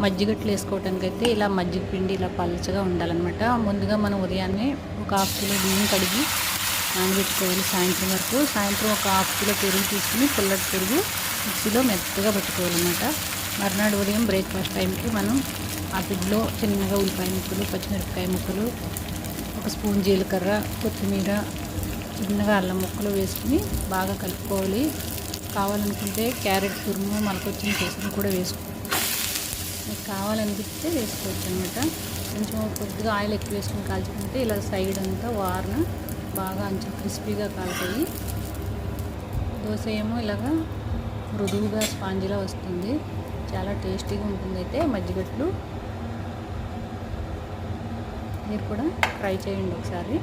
మజ్జిగట్లు వేసుకోవడానికి అయితే ఇలా మజ్జిగ పిండి ఇలా పల్చగా ఉండాలన్నమాట. ముందుగా మనం ఉదయాన్నే ఒక 1/2 కిలో బియ్యం కడిగి నానబెట్టుకోవాలి సాయంత్రం వరకు. సాయంత్రం ఒక 1/2 కిలో పెరుగు తీసుకుని పుల్లటి పెరుగు మిక్సీలో మెత్తగా పట్టుకోవాలన్నమాట. మర్నాడు ఉదయం బ్రేక్ఫాస్ట్ టైంకి మనం ఆ పిండిలో చిన్నగా ఉల్లిపాయ ముక్కలు, పచ్చిమిరపకాయ ముక్కలు, ఒక స్పూన్ జీలకర్ర, కొత్తిమీర, చిన్నగా అల్లం ముక్కలు వేసుకుని బాగా కలుపుకోవాలి. కావాలనుకుంటే క్యారెట్ తురుము, మొలకొచ్చిన కేసును కూడా వేసుకోవాలి. మీకు కావాలనిపిస్తే వేసుకోవచ్చు అనమాట. కొంచెం కొద్దిగా ఆయిల్ ఎక్కువ వేసుకుని కాల్చుకుంటే ఇలా సైడ్ అంతా వారన బాగా అంచు క్రిస్పీగా కాలుతాయి. దోశ ఏమో ఇలాగా మృదువుగా స్పాంజిలా వస్తుంది. చాలా టేస్టీగా ఉంటుంది. అయితే మజ్జిగట్లు మీరు కూడా ట్రై చేయండి ఒకసారి.